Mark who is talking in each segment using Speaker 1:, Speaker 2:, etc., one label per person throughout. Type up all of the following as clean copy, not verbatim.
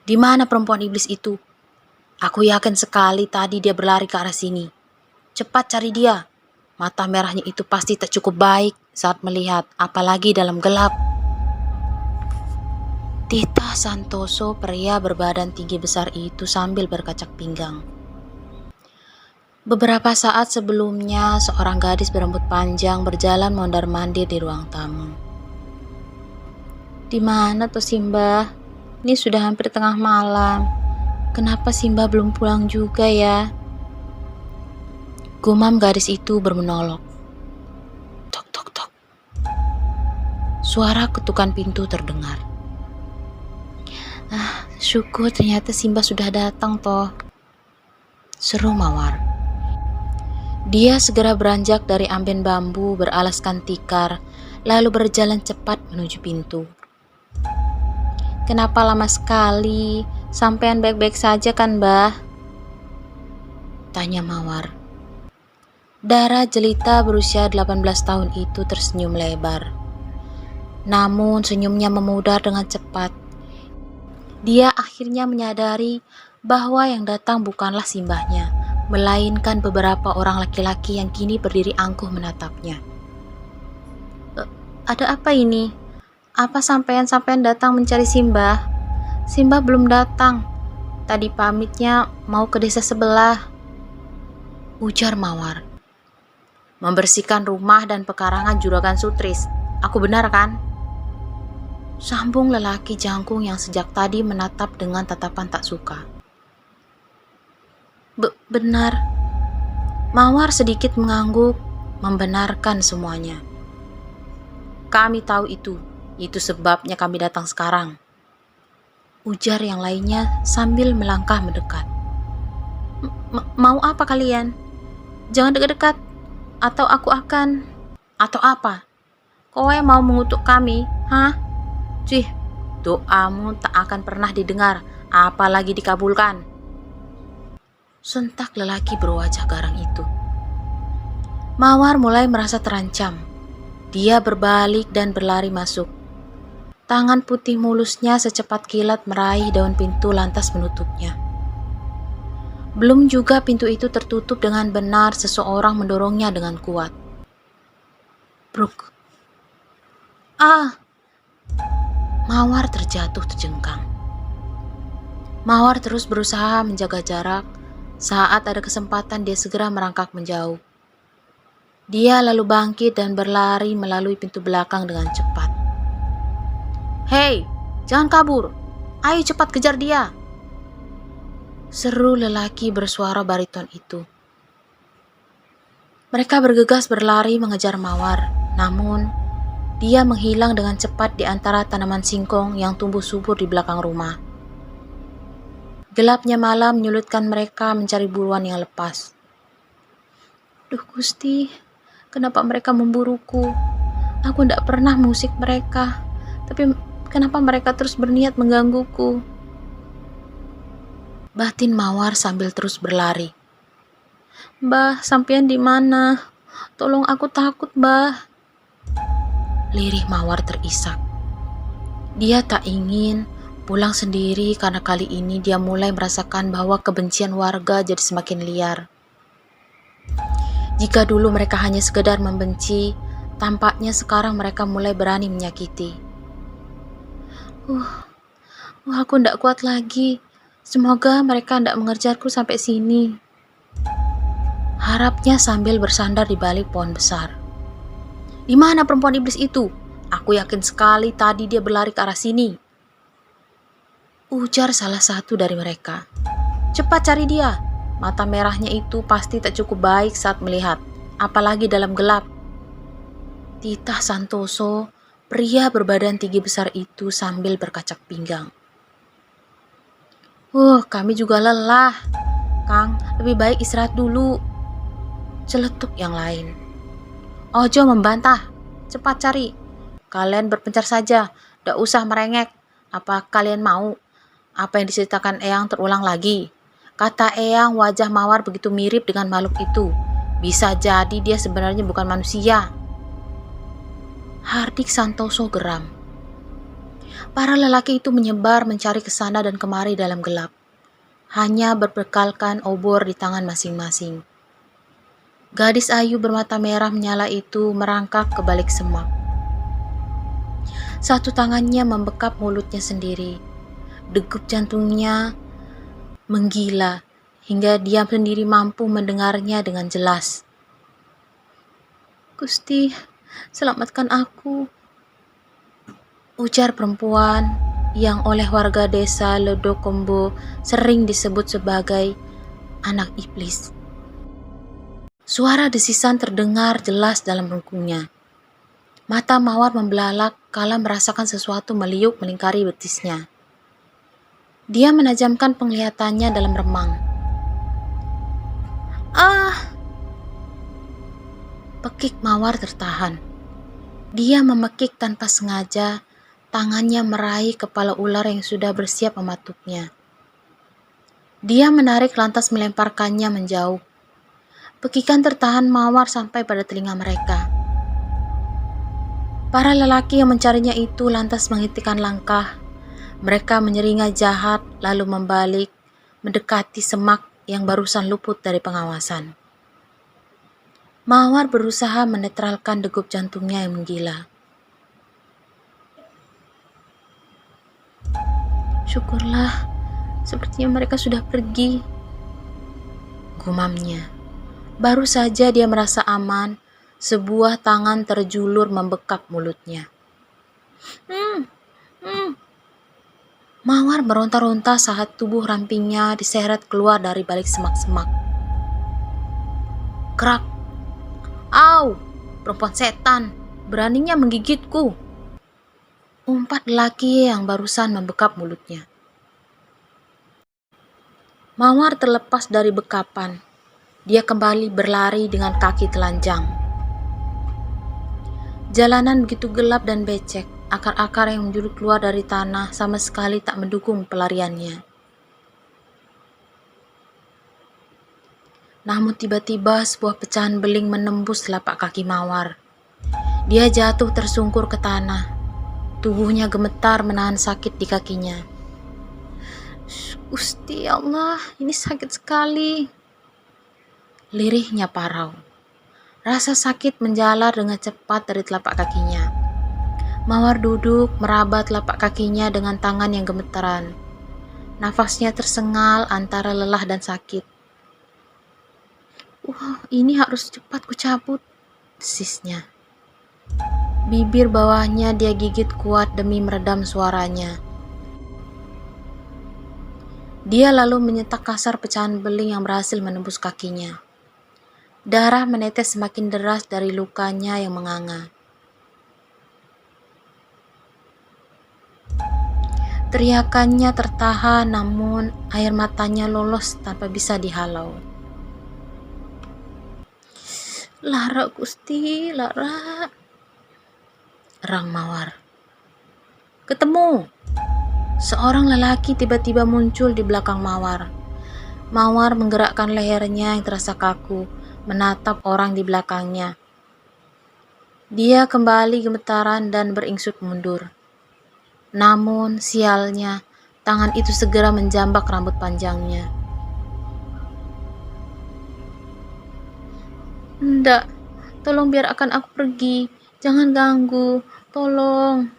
Speaker 1: Di mana perempuan iblis itu? Aku yakin sekali tadi dia berlari ke arah sini. Cepat cari dia. Mata merahnya itu pasti tak cukup baik saat melihat, apalagi dalam gelap. Titah Santoso, pria berbadan tinggi besar itu sambil berkacak pinggang. Beberapa saat sebelumnya, seorang gadis berambut panjang berjalan mondar-mandir di ruang tamu. Di mana tuh Simba? Ini sudah hampir tengah malam. Kenapa Simba belum pulang juga ya? Gumam gadis itu bermenolok. Tok tok tok. Suara ketukan pintu terdengar. Syukur ternyata Simba sudah datang toh. Seru Mawar. Dia segera beranjak dari amben bambu beralaskan tikar, lalu berjalan cepat menuju pintu. Kenapa lama sekali? Sampean baik-baik saja kan, Mbah? Tanya Mawar. Dara jelita berusia 18 tahun itu tersenyum lebar. Namun senyumnya memudar dengan cepat. Dia akhirnya menyadari bahwa yang datang bukanlah simbahnya, melainkan beberapa orang laki-laki yang kini berdiri angkuh menatapnya. Ada apa ini? Apa sampean datang mencari Simbah? Simbah belum datang. Tadi pamitnya mau ke desa sebelah. Ujar Mawar. Membersihkan rumah dan pekarangan Juragan Sutris. Aku benar kan? Sambung lelaki jangkung yang sejak tadi menatap dengan tatapan tak suka. Benar. Mawar sedikit mengangguk, membenarkan semuanya. Kami tahu itu. Itu sebabnya kami datang sekarang. Ujar yang lainnya sambil melangkah mendekat. Mau apa kalian? Jangan dekat-dekat, atau aku akan... Atau apa? Kowe mau mengutuk kami, hah? Cih, doamu tak akan pernah didengar, apalagi dikabulkan. Sentak lelaki berwajah garang itu. Mawar mulai merasa terancam. Dia berbalik dan berlari masuk. Tangan putih mulusnya secepat kilat meraih daun pintu lantas menutupnya. Belum juga pintu itu tertutup dengan benar, seseorang mendorongnya dengan kuat. Bruk. Mawar terjatuh terjengkang. Mawar terus berusaha menjaga jarak. Saat ada kesempatan dia segera merangkak menjauh. Dia lalu bangkit dan berlari melalui pintu belakang dengan cepat. Hei, jangan kabur. Ayo cepat kejar dia. Seru lelaki bersuara bariton itu. Mereka bergegas berlari mengejar Mawar. Namun, dia menghilang dengan cepat di antara tanaman singkong yang tumbuh subur di belakang rumah. Gelapnya malam menyulitkan mereka mencari buruan yang lepas. Duh Gusti, kenapa mereka memburuku? Aku tidak pernah mengusik mereka. Tapi kenapa mereka terus berniat menggangguku? Batin Mawar sambil terus berlari. Mbah, sampean di mana? Tolong, aku takut, Mbah. Lirih Mawar terisak. Dia tak ingin pulang sendiri karena kali ini dia mulai merasakan bahwa kebencian warga jadi semakin liar. Jika dulu mereka hanya sekedar membenci, tampaknya sekarang mereka mulai berani menyakiti. Aku ndak kuat lagi. Semoga mereka ndak mengejarku sampai sini. Harapnya sambil bersandar di balik pohon besar. Di mana perempuan iblis itu? Aku yakin sekali tadi dia berlari ke arah sini. Ujar salah satu dari mereka. Cepat cari dia. Mata merahnya itu pasti tak cukup baik saat melihat, apalagi dalam gelap. Titah Santoso, pria berbadan tinggi besar itu sambil berkacak pinggang. Kami juga lelah. Kang, lebih baik istirahat dulu. Celetuk yang lain. Ojo membantah. Cepat cari. Kalian berpencar saja. Tidak usah merengek. Apa kalian mau? Apa yang diceritakan Eyang terulang lagi? Kata Eyang wajah Mawar begitu mirip dengan makhluk itu. Bisa jadi dia sebenarnya bukan manusia. Hardik Santoso geram. Para lelaki itu menyebar mencari ke sana dan kemari dalam gelap, hanya berbekalkan obor di tangan masing-masing. Gadis ayu bermata merah menyala itu merangkak ke balik semak. Satu tangannya membekap mulutnya sendiri. Degup jantungnya menggila hingga dia sendiri mampu mendengarnya dengan jelas. "Gusti, selamatkan aku," ujar perempuan yang oleh warga desa Ledokombo sering disebut sebagai anak iblis. Suara desisan terdengar jelas dalam rungkungnya. Mata Mawar membelalak kala merasakan sesuatu meliuk melingkari betisnya. Dia menajamkan penglihatannya dalam remang. "Ah!" Pekik Mawar tertahan. Dia memekik tanpa sengaja, tangannya meraih kepala ular yang sudah bersiap mematuknya. Dia menarik lantas melemparkannya menjauh. Pekikan tertahan Mawar sampai pada telinga mereka. Para lelaki yang mencarinya itu lantas menghentikan langkah. Mereka menyeringai jahat lalu membalik, mendekati semak yang barusan luput dari pengawasan. Mawar berusaha menetralkan degup jantungnya yang menggila. "Syukurlah, sepertinya mereka sudah pergi," gumamnya. Baru saja dia merasa aman, sebuah tangan terjulur membekap mulutnya. Mawar meronta-ronta saat tubuh rampingnya diseret keluar dari balik semak-semak. Krak! "Au! Perempuan setan! Beraninya menggigitku!" umpat lelaki yang barusan membekap mulutnya. Mawar terlepas dari bekapan. Dia kembali berlari dengan kaki telanjang. Jalanan begitu gelap dan becek. Akar-akar yang menjulur keluar dari tanah sama sekali tak mendukung pelariannya. Namun tiba-tiba sebuah pecahan beling menembus telapak kaki Mawar. Dia jatuh tersungkur ke tanah. Tubuhnya gemetar menahan sakit di kakinya. "Gusti Allah, ini sakit sekali," lirihnya parau. Rasa sakit menjalar dengan cepat dari telapak kakinya. Mawar duduk meraba telapak kakinya dengan tangan yang gemetaran. Nafasnya tersengal antara lelah dan sakit. Ini harus cepat kucabut," desisnya. Bibir bawahnya dia gigit kuat demi meredam suaranya. Dia lalu menyetak kasar pecahan beling yang berhasil menembus kakinya. Darah menetes semakin deras dari lukanya yang menganga. Teriakannya tertahan, namun air matanya lolos tanpa bisa dihalau. "Lara, Gusti, Lara," erang Mawar. "Ketemu!" Seorang lelaki tiba-tiba muncul di belakang Mawar. Mawar menggerakkan lehernya yang terasa kaku, menatap orang di belakangnya. Dia kembali gemetaran dan beringsut mundur. Namun, sialnya, tangan itu segera menjambak rambut panjangnya. "Ndak, tolong biarkan aku pergi. Jangan ganggu, tolong,"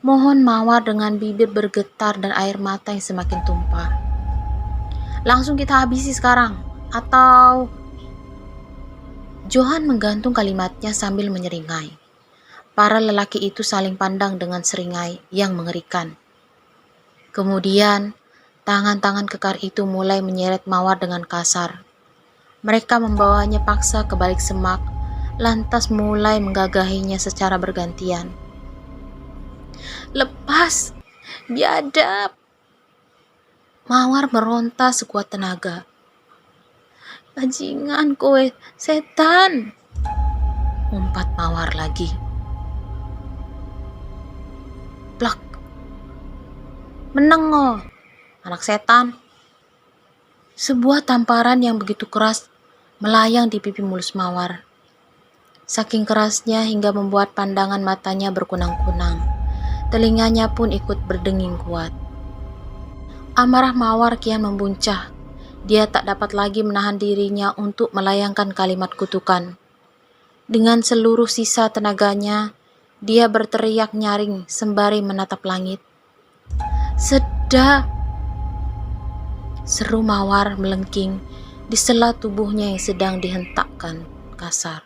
Speaker 1: mohon Mawar dengan bibir bergetar dan air mata yang semakin tumpah. "Langsung kita habisi sekarang, atau..." Johan menggantung kalimatnya sambil menyeringai. Para lelaki itu saling pandang dengan seringai yang mengerikan. Kemudian, tangan-tangan kekar itu mulai menyeret Mawar dengan kasar. Mereka membawanya paksa ke balik semak, lantas mulai menggagahinya secara bergantian. "Lepas! Biadab!" Mawar meronta sekuat tenaga. "Bajingan kowe, setan!" umpat Mawar lagi. Plak! "Meneng lo, anak setan!" Sebuah tamparan yang begitu keras melayang di pipi mulus Mawar. Saking kerasnya hingga membuat pandangan matanya berkunang-kunang. Telinganya pun ikut berdenging kuat. Amarah Mawar kian membuncah. Dia tak dapat lagi menahan dirinya untuk melayangkan kalimat kutukan. Dengan seluruh sisa tenaganya, dia berteriak nyaring sembari menatap langit. "Sedap!" seru Mawar melengking di sela tubuhnya yang sedang dihentakkan kasar.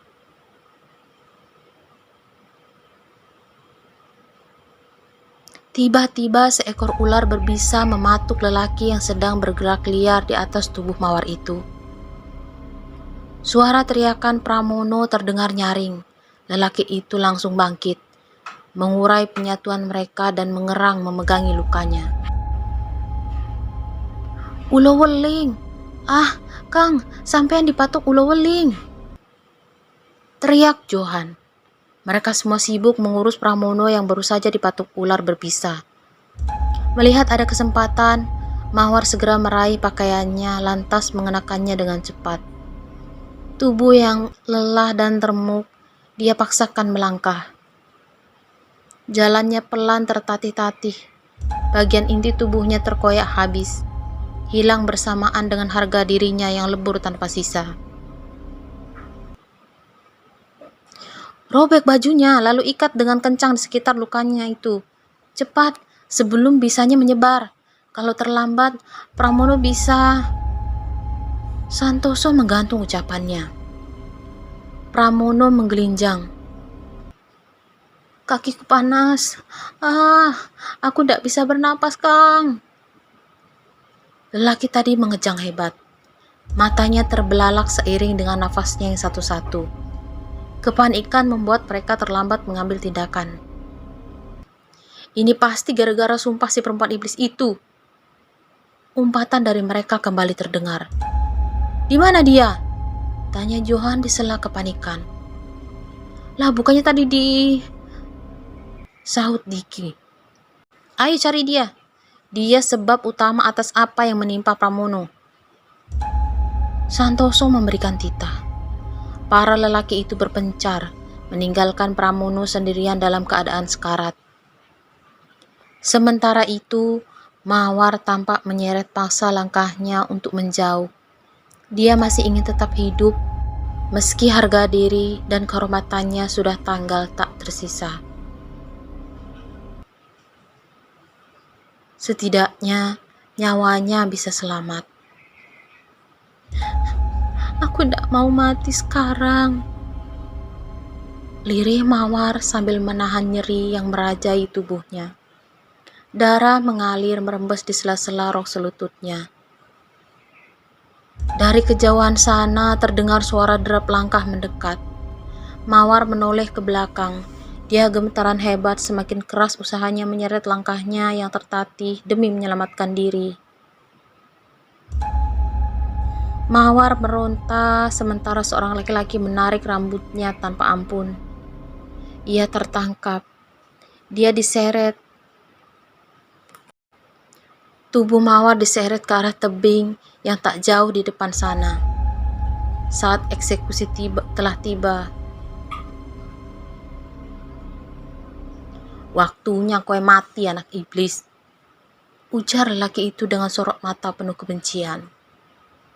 Speaker 1: Tiba-tiba seekor ular berbisa mematuk lelaki yang sedang bergerak liar di atas tubuh Mawar itu. Suara teriakan Pramono terdengar nyaring. Lelaki itu langsung bangkit, mengurai penyatuan mereka dan mengerang memegangi lukanya. "Ulo weling! Ah, Kang, sampean dipatuk ulo weling!" teriak Johan. Mereka semua sibuk mengurus Pramono yang baru saja dipatuk ular berbisa. Melihat ada kesempatan, Mawar segera meraih pakaiannya lantas mengenakannya dengan cepat. Tubuh yang lelah dan remuk, dia paksakan melangkah. Jalannya pelan tertatih-tatih. Bagian inti tubuhnya terkoyak habis, hilang bersamaan dengan harga dirinya yang lebur tanpa sisa. "Robek bajunya, lalu ikat dengan kencang di sekitar lukanya itu. Cepat, sebelum bisanya menyebar. Kalau terlambat, Pramono bisa..." Santoso menggantung ucapannya. Pramono menggelinjang. "Kakiku panas. Aku tidak bisa bernapas, Kang." Lelaki tadi mengejang hebat. Matanya terbelalak seiring dengan nafasnya yang satu-satu. Kepanikan membuat mereka terlambat mengambil tindakan. "Ini pasti gara-gara sumpah si perempuan iblis itu." Umpatan dari mereka kembali terdengar. "Di mana dia?" tanya Johan di sela kepanikan. "Lah, bukannya tadi di..." sahut Diki. "Ayo cari dia. Dia sebab utama atas apa yang menimpa Pramono." Santoso memberikan titah. Para lelaki itu berpencar, meninggalkan Pramono sendirian dalam keadaan sekarat. Sementara itu, Mawar tampak menyeret paksa langkahnya untuk menjauh. Dia masih ingin tetap hidup, meski harga diri dan kehormatannya sudah tanggal tak tersisa. Setidaknya, nyawanya bisa selamat. "Aku tidak mau mati sekarang," lirih Mawar sambil menahan nyeri yang merajai tubuhnya. Darah mengalir merembes di sela-sela rok selututnya. Dari kejauhan sana terdengar suara derap langkah mendekat. Mawar menoleh ke belakang. Dia gemetaran hebat, semakin keras usahanya menyeret langkahnya yang tertatih demi menyelamatkan diri. Mawar meronta sementara seorang laki-laki menarik rambutnya tanpa ampun. Ia tertangkap. Dia diseret. Tubuh Mawar diseret ke arah tebing yang tak jauh di depan sana. Saat eksekusi telah tiba. "Waktunya kowe mati, anak iblis," ujar lelaki itu dengan sorot mata penuh kebencian.